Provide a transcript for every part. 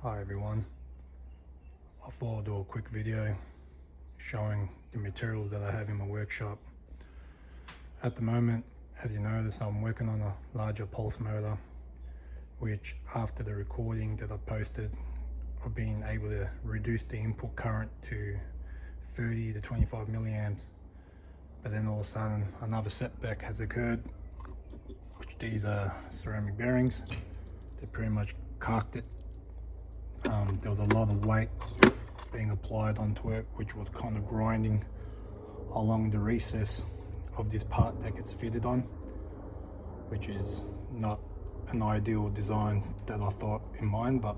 Hi everyone, I thought I'd do a quick video showing the materials that I have in my workshop. At the moment, as you notice, I'm working on a larger pulse motor, which after the recording that I've posted, I've been able to reduce the input current to 30 to 25 milliamps. But then all of a sudden another setback has occurred, which these are ceramic bearings. They pretty much carked it. There was a lot of weight being applied onto it, which was kind of grinding along the recess of this part that gets fitted on, which is not an ideal design that I thought in mind, but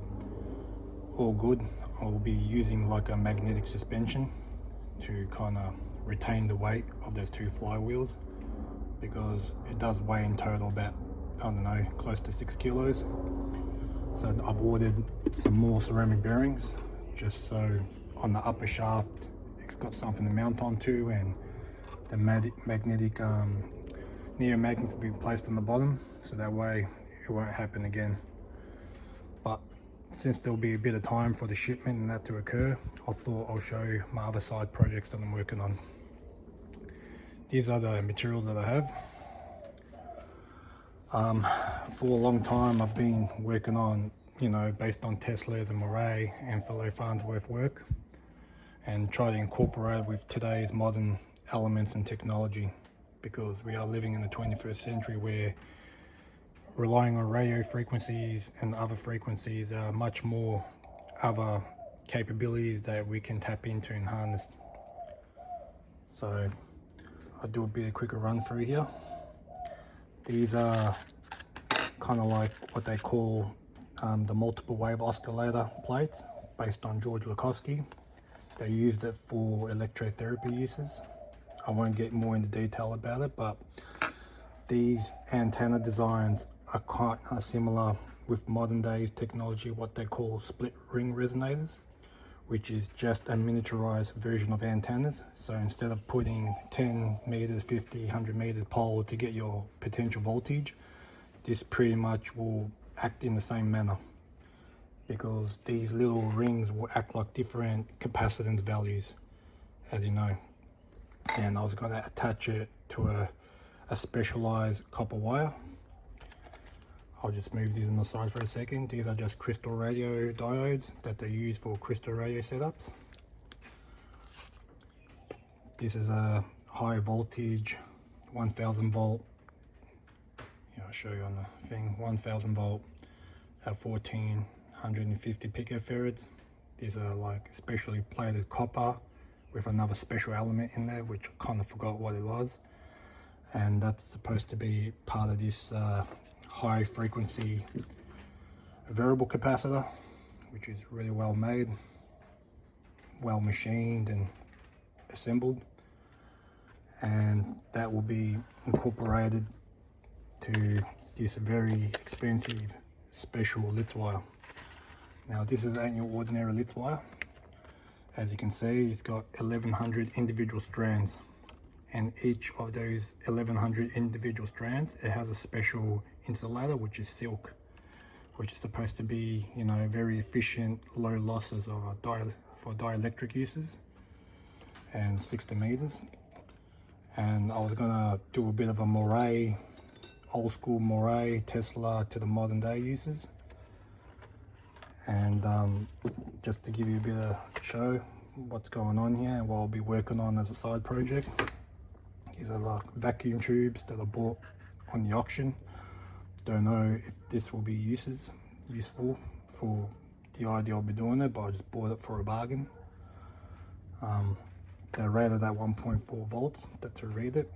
all good. I will be using like a magnetic suspension to kind of retain the weight of those two flywheels, because it does weigh in total about, I don't know, close to 6 kilos. So I've ordered some more ceramic bearings, just so on the upper shaft it's got something to mount onto, and the magnetic neo-magnets will be placed on the bottom, so that way it won't happen again. But since there'll be a bit of time for the shipment and that to occur, I thought I'll show you my other side projects that I'm working on. These are the materials that I have. For a long time I've been working on, based on Teslas and Moray and fellow Farnsworth work, and try to incorporate with today's modern elements and technology, because we are living in the 21st century where relying on radio frequencies and other frequencies are much more other capabilities that we can tap into and harness. So I'll do a bit of quicker run through here. These are kind of like what they call the multiple wave oscillator plates, based on George Lakhovsky. They used it for electrotherapy uses. I won't get more into detail about it, but these antenna designs are quite similar with modern days technology, what they call split ring resonators, which is just a miniaturized version of antennas. So instead of putting 10 meters, 50, 100 meters pole to get your potential voltage, this pretty much will act in the same manner, because these little rings will act like different capacitance values, as you know. And I was going to attach it to a specialized copper wire. I'll just move these on the side for a second. These are just crystal radio diodes that they use for crystal radio setups. This is a high voltage 1000 volt. I'll show you on the thing. 1000 volt at 1450 picofarads. These are like specially plated copper with another special element in there, which I kind of forgot what it was. And that's supposed to be part of this high frequency variable capacitor, which is really well made, well machined and assembled, and that will be incorporated to this very expensive special Litz wire. Now this is ain't your ordinary Litz wire. As you can see, it's got 1100 individual strands, and each of those 1100 individual strands, it has a special insulator, which is silk, which is supposed to be, very efficient, low losses of for dielectric uses and 60 meters. And I was gonna do a bit of a Moray, old school Moray Tesla to the modern day uses. And just to give you a bit of show what's going on here and what I'll be working on as a side project. These are like vacuum tubes that I bought on the auction. Don't know if this will be useful for the idea I'll be doing it, but I just bought it for a bargain. They're rated at 1.4 volts to read it,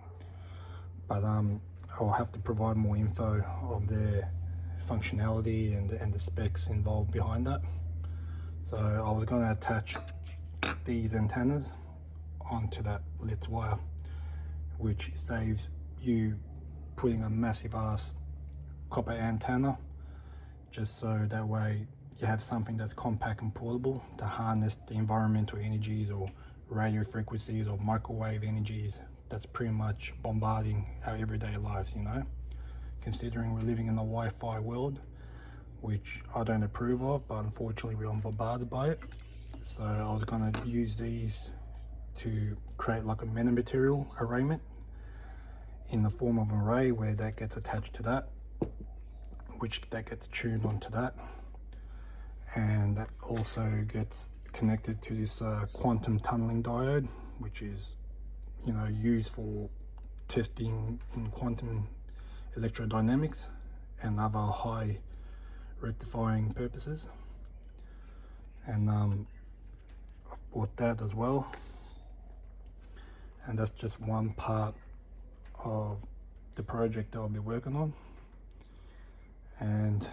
but I'll have to provide more info of their functionality and the specs involved behind that. So I was going to attach these antennas onto that Litz wire, which saves you putting a massive ass copper antenna, just so that way you have something that's compact and portable to harness the environmental energies or radio frequencies or microwave energies that's pretty much bombarding our everyday lives. Considering we're living in a Wi-Fi world which I don't approve of, but unfortunately we're bombarded by it. So I was going to use these to create like a metamaterial arrayment in the form of an array where that gets attached to that, which that gets tuned onto that, and that also gets connected to this quantum tunneling diode, which is, you know, used for testing in quantum electrodynamics and other high rectifying purposes. And I've bought that as well, and that's just one part of the project that I'll be working on. And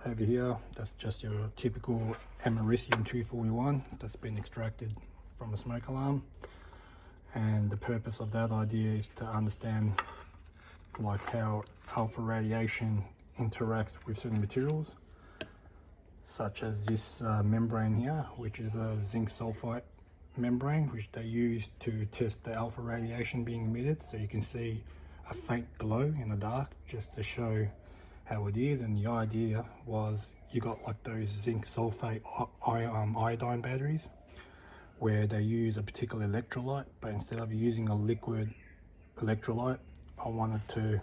over here, that's just your typical Americium-241 that's been extracted from a smoke alarm. And the purpose of that idea is to understand like how alpha radiation interacts with certain materials, such as this membrane here, which is a zinc sulfite membrane, which they use to test the alpha radiation being emitted. So you can see a faint glow in the dark just to show how it is. And the idea was you got like those zinc sulfate iodine batteries where they use a particular electrolyte, but instead of using a liquid electrolyte, I wanted to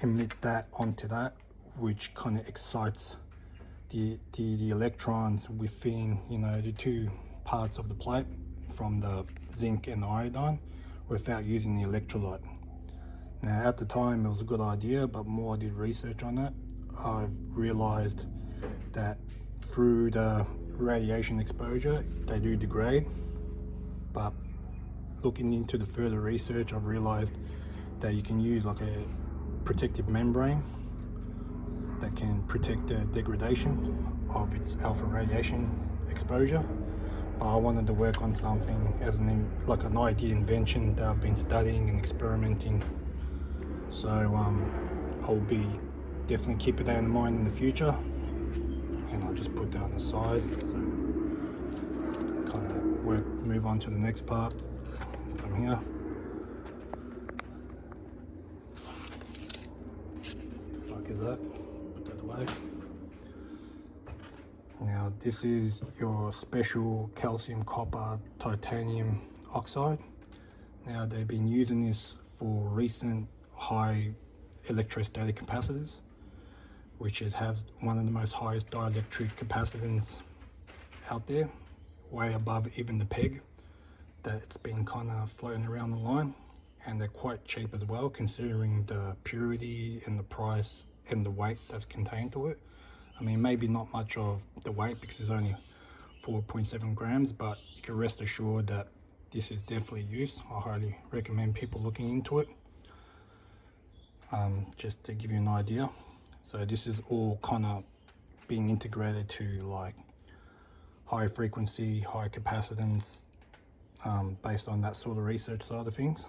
emit that onto that, which kind of excites the electrons within, you know, the two parts of the plate from the zinc and the iodine without using the electrolyte. Now at the time it was a good idea, but more I did research on it, I've realized that through the radiation exposure they do degrade. But looking into the further research, I've realized that you can use like a protective membrane that can protect the degradation of its alpha radiation exposure. But I wanted to work on something as like an idea invention that I've been studying and experimenting. So I'll be definitely keeping that in mind in the future, and I'll just put that on the side. So kind of move on to the next part from here. What the fuck is that? Put that away. Now this is your special calcium copper titanium oxide. Now they've been using this for recent high electrostatic capacitors, which has one of the most highest dielectric capacitance out there, way above even the PEG that's been kind of floating around the line. And they're quite cheap as well, considering the purity and the price and the weight that's contained to it. I mean, maybe not much of the weight because it's only 4.7 grams, but you can rest assured that this is definitely used. I highly recommend people looking into it. Just to give you an idea. So this is all kind of being integrated to like high frequency, high capacitance, based on that sort of research side of things.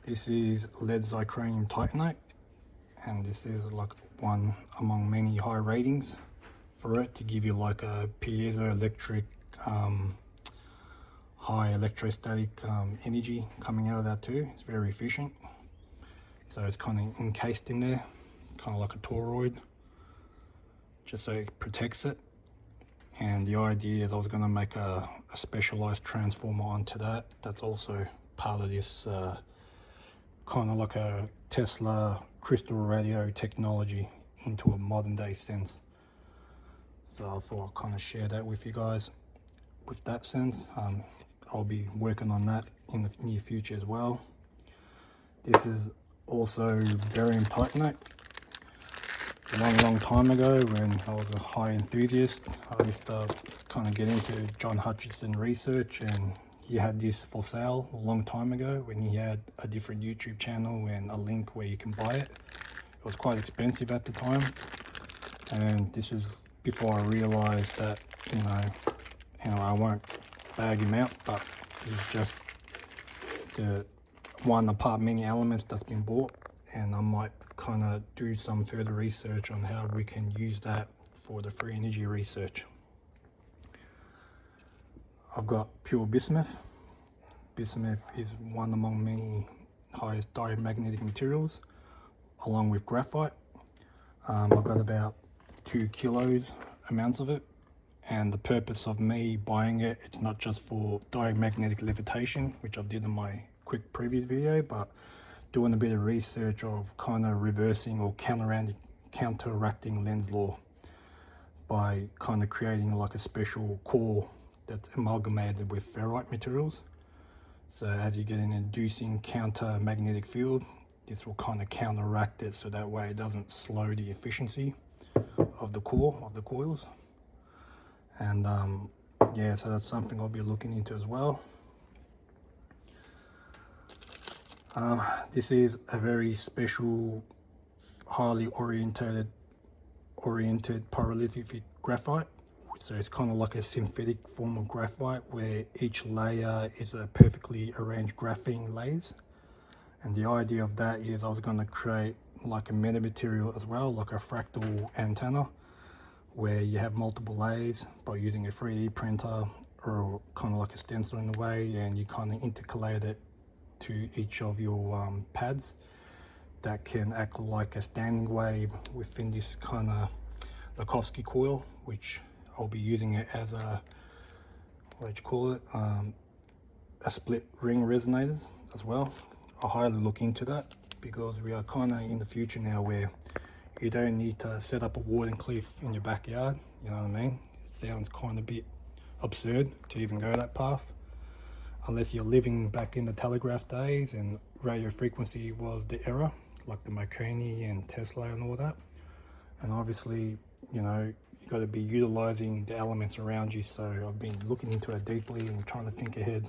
This is lead zirconium titanate, and this is like one among many high ratings for it to give you like a piezoelectric high electrostatic energy coming out of that too. It's very efficient. So it's kind of encased in there, kind of like a toroid, just so it protects it. And the idea is I was going to make a specialized transformer onto that. That's also part of this kind of like a Tesla crystal radio technology into a modern day sense. So I thought I'd kind of share that with you guys with that sense. I'll be working on that in the near future as well. This is also barium titanate. A long time ago, when I was a high enthusiast, I used to kind of get into John Hutchison research, and he had this for sale a long time ago when he had a different YouTube channel and a link where you can buy it. It was quite expensive at the time, and this is before I realized that, you know, I won't bag him out, but this is just the one apart many elements that's been bought, and I might kind of do some further research on how we can use that for the free energy research. I've got pure bismuth. Bismuth is one among many highest diamagnetic materials. along with graphite. I've got about 2 kilos amounts of it, and the purpose of me buying it, it's not just for diamagnetic levitation, which I did in my quick previous video, but doing a bit of research of kind of reversing or counteracting Lenz's law by kind of creating like a special core that's amalgamated with ferrite materials. So as you get an inducing counter magnetic field, this will kind of counteract it, so that way it doesn't slow the efficiency of the core of the coils. And yeah, so that's something I'll be looking into as well. This is a very special, highly oriented pyrolytic graphite. So it's kind of like a synthetic form of graphite where each layer is a perfectly arranged graphene layers. And the idea of that is I was going to create like a metamaterial as well, like a fractal antenna, where you have multiple layers by using a 3D printer or kind of like a stencil in a way, and you kind of intercalate it to each of your pads that can act like a standing wave within this kind of Lakhovsky coil, which I'll be using it as a, what do you call it, a split ring resonators as well. I highly look into that because we are kind of in the future now where you don't need to set up a Wardenclyffe in your backyard, you know what I mean? It sounds kind of a bit absurd to even go that path, unless you're living back in the telegraph days and radio frequency was the era, like the Marconi and Tesla and all that. And obviously, you know, you got to be utilizing the elements around you. So I've been looking into it deeply and trying to think ahead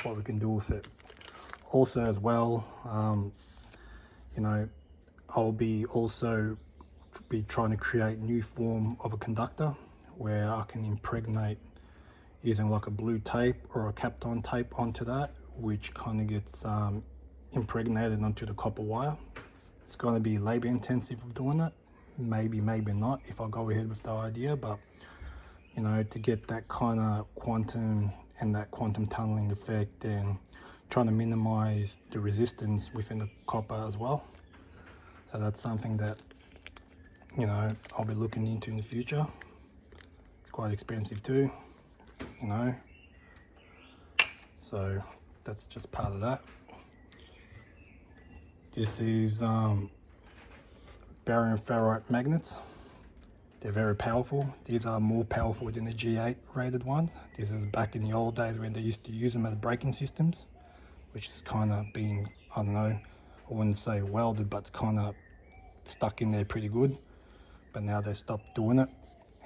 what we can do with it. Also as well, you know, I'll be also trying to create new form of a conductor where I can impregnate using like a blue tape or a Kapton tape onto that, which kind of gets impregnated onto the copper wire. It's going to be labor intensive of doing it, maybe not if I go ahead with the idea, but you know, to get that kind of quantum and that quantum tunneling effect and trying to minimize the resistance within the copper as well. So that's something that, you know, I'll be looking into in the future. It's quite expensive too, you know, so that's just part of that. This is barium ferrite magnets. They're very powerful. These are more powerful than the G8 rated ones. This is back in the old days when they used to use them as braking systems, which is kind of being, I don't know, I wouldn't say welded, but it's kind of stuck in there pretty good. But now they stopped doing it,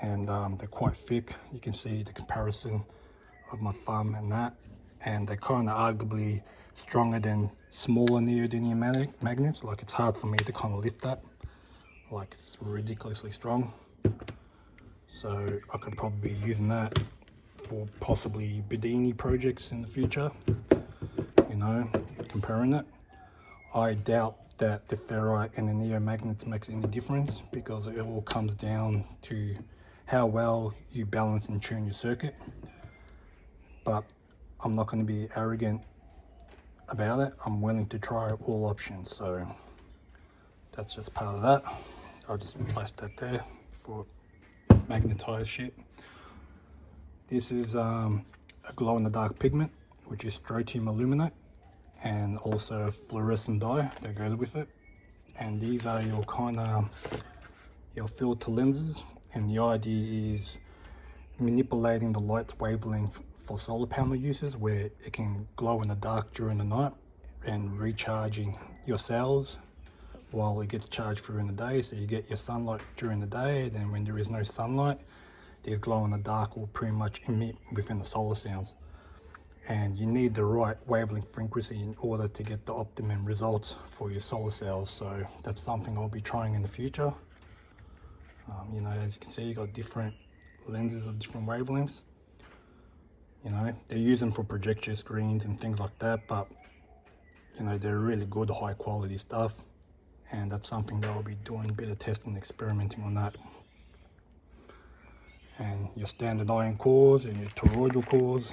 and they're quite thick. You can see the comparison of my thumb and that, and they're kind of arguably stronger than smaller neodymium magnets. Like, it's hard for me to kind of lift that, like it's ridiculously strong. So I could probably be using that for possibly Bedini projects in the future, you know, comparing it. I doubt that the ferrite and the neomagnets makes any difference, because it all comes down to how well you balance and tune your circuit. But I'm not going to be arrogant about it. I'm willing to try all options, so that's just part of that. I'll just place that there for magnetized shit. This is a glow-in-the-dark pigment, which is strontium aluminate, and also a fluorescent dye that goes with it. And these are your kind of your filter lenses, and the idea is manipulating the light's wavelength for solar panel uses, where it can glow in the dark during the night and recharging your cells while it gets charged through in the day. So you get your sunlight during the day, and then when there is no sunlight, these glow in the dark will pretty much emit within the solar cells. And you need the right wavelength frequency in order to get the optimum results for your solar cells. So that's something I'll be trying in the future. You know, as you can see, you got different lenses of different wavelengths. You know, they use them for projector screens and things like that, but you know, they're really good, high quality stuff. And that's something that I'll be doing a bit of testing and experimenting on that. And your standard iron cores and your toroidal cores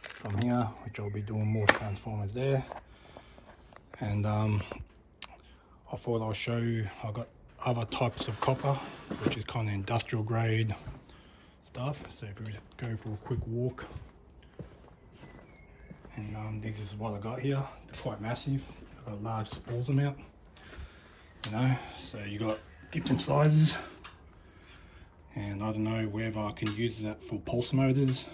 from here, which I'll be doing more transformers there. And I thought I'll show you. I got other types of copper, which is kind of industrial grade stuff. So if we go for a quick walk, and this is what I got here. They're quite massive. I've got large spools amount, you know. So you got different sizes, and I don't know whether I can use that for pulse motors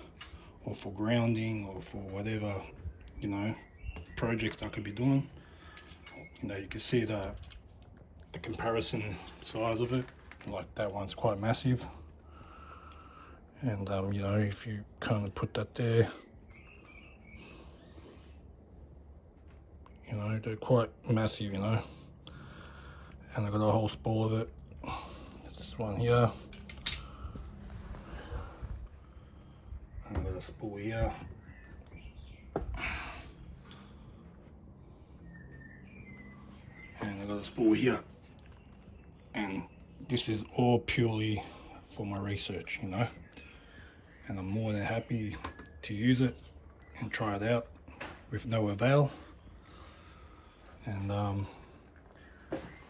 or for grounding or for whatever, you know, projects I could be doing. You know, you can see the comparison size of it. Like that one's quite massive, and you know, if you kind of put that there, you know, they're quite massive, you know. And I got a whole spool of it. This one here, and I got a spool here. And I got a spool here, and this is all purely for my research, you know, and I'm more than happy to use it and try it out with no avail. And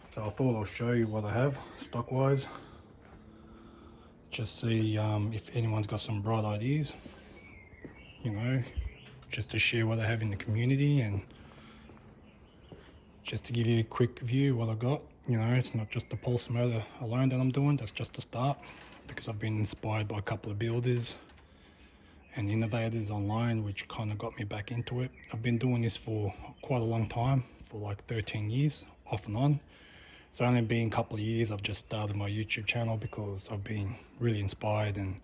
so I thought I'll show you what I have stock wise, just see if anyone's got some bright ideas, you know, just to share what I have in the community, and just to give you a quick view what I got. You know, it's not just the pulse motor alone that I'm doing, that's just the start, because I've been inspired by a couple of builders and innovators online, which kind of got me back into it. I've been doing this for quite a long time, for like 13 years, off and on. It's only been a couple of years I've just started my YouTube channel because I've been really inspired, and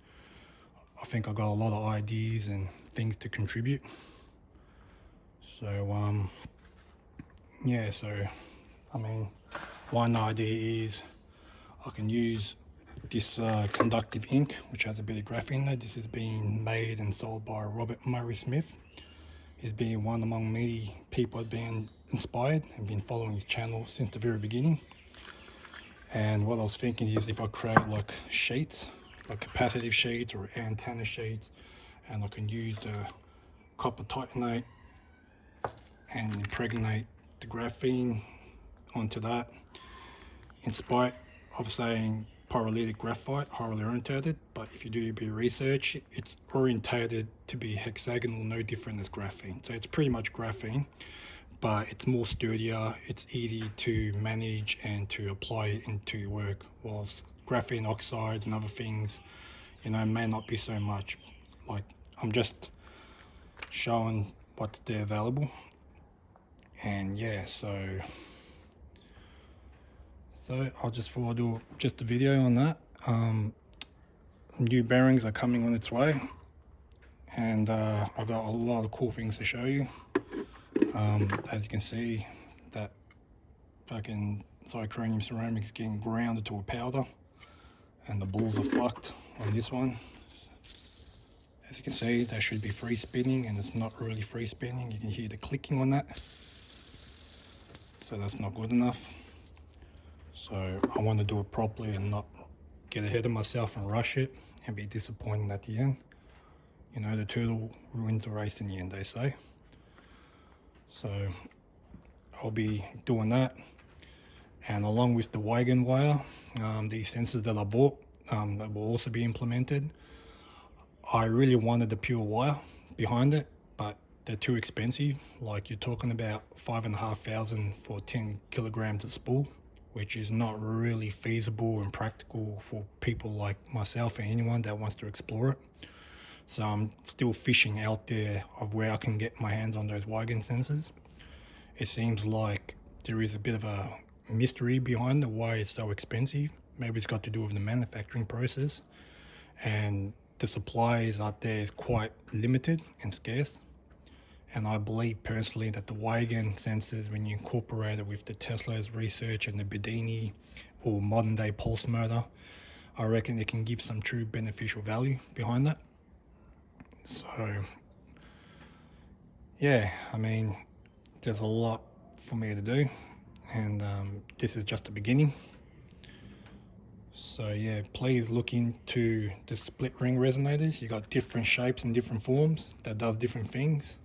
I think I got a lot of ideas and things to contribute. So yeah, so I mean, one idea is I can use this conductive ink, which has a bit of graphene in it. This is being made and sold by Robert Murray Smith. He's been one among many people I've been inspired and been following his channel since the very beginning. And what I was thinking is if I create like sheets, like capacitive sheets or antenna sheets, and I can use the copper titanate and impregnate the graphene onto that, in spite of saying pyrolytic graphite, highly orientated, but if you do a bit of research, it's orientated to be hexagonal, no different as graphene. So it's pretty much graphene, but it's more sturdier, it's easy to manage and to apply into your work, whilst graphene oxides and other things, you know, may not be so much. Like, I'm just showing what's there available. And yeah, so I just thought I'd do just a video on that. New bearings are coming on its way, and I've got a lot of cool things to show you. As you can see, that fucking zirconium ceramic is getting grounded to a powder, and the balls are fucked on this one. As you can see, that should be free spinning, and it's not really free spinning. You can hear the clicking on that, so that's not good enough. So I want to do it properly and not get ahead of myself and rush it and be disappointed at the end. You know, the turtle wins the race in the end, they say. So I'll be doing that, and along with the Wigan wire, these sensors that I bought that will also be implemented. I really wanted the pure wire behind it, but they're too expensive. Like, you're talking about $5,500 for 10 kilograms of spool, which is not really feasible and practical for people like myself and anyone that wants to explore it. So I'm still fishing out there of where I can get my hands on those Wigan sensors. It seems like there is a bit of a mystery behind why it's so expensive. Maybe it's got to do with the manufacturing process, and the supplies out there is quite limited and scarce. And I believe personally that the Wigan sensors, when you incorporate it with the Tesla's research and the Bedini or modern day pulse motor, I reckon it can give some true beneficial value behind that. So yeah, I mean, there's a lot for me to do, and this is just the beginning. So yeah, please look into the split ring resonators. You got different shapes and different forms that does different things.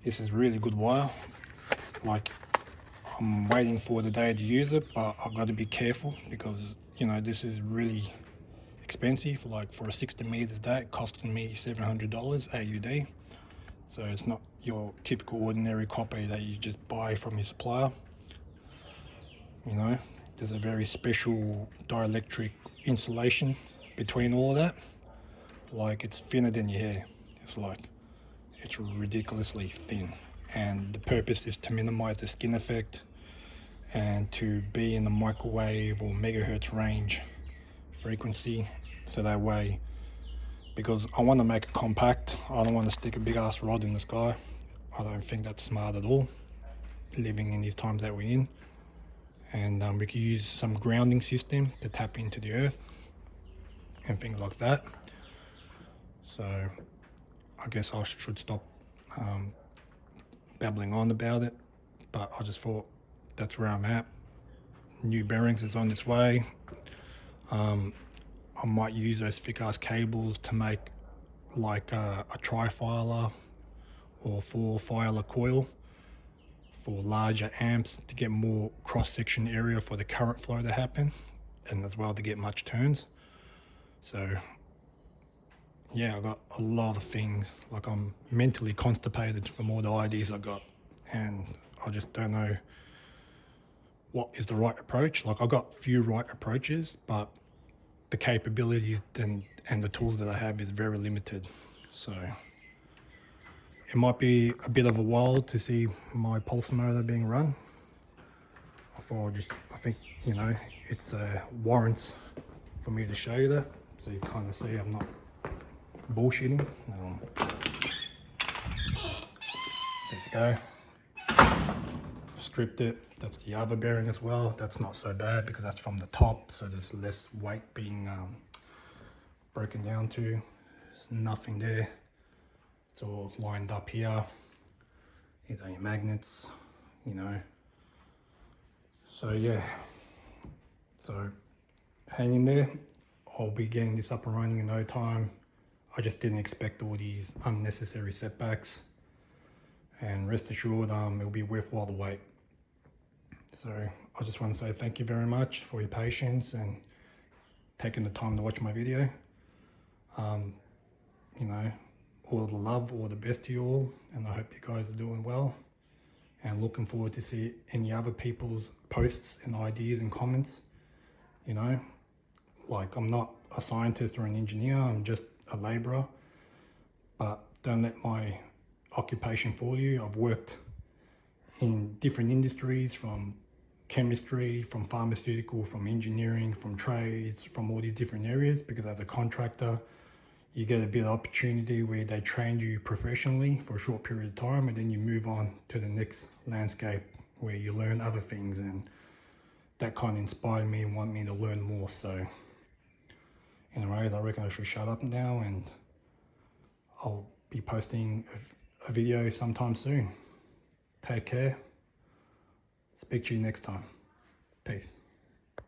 This is really good wire. Like, I'm waiting for the day to use it, but I've got to be careful because, you know, this is really expensive. Like for a 60 meters day, it costing me $700 AUD. So it's not your typical ordinary copper that you just buy from your supplier. You know, there's a very special dielectric insulation between all of that. Like it's thinner than your hair. It's ridiculously thin. And the purpose is to minimize the skin effect and to be in the microwave or megahertz range frequency. So that way, because I want to make it compact, I don't want to stick a big ass rod in the sky. I don't think that's smart at all, living in these times that we're in. And we could use some grounding system to tap into the earth and things like that. So I guess I should stop babbling on about it, but I just thought that's where I'm at. New bearings is on its way. I might use those thick ass cables to make like a tri-filer or 4-filer coil for larger amps to get more cross-section area for the current flow to happen, and as well to get much turns. So yeah, I got a lot of things. Like I'm mentally constipated from all the ideas I got, and I just don't know what is the right approach. Like I got few right approaches, but the capabilities and the tools that I have is very limited. So it might be a bit of a while to see my pulse motor being run. I think, you know, it's warrants for me to show you that, so you kind of see I'm not bullshitting. There you go. Stripped it. That's the other bearing as well. That's not so bad because that's from the top, so there's less weight being broken down to. There's nothing there. It's all lined up here. These are your magnets, you know. So yeah, so hang in there. I'll be getting this up and running in no time. I just didn't expect all these unnecessary setbacks, and rest assured it'll be worthwhile the wait. So I just want to say thank you very much for your patience and taking the time to watch my video. You know, all the love, all the best to you all, and I hope you guys are doing well, and looking forward to see any other people's posts and ideas and comments. You know, like I'm not a scientist or an engineer, I'm just a labourer, but don't let my occupation fool you. I've worked in different industries, from chemistry, from pharmaceutical, from engineering, from trades, from all these different areas, because as a contractor you get a bit of opportunity where they train you professionally for a short period of time, and then you move on to the next landscape where you learn other things, and that kind of inspired me and want me to learn more. So anyways, I reckon I should shut up now, and I'll be posting a video sometime soon. Take care. Speak to you next time. Peace.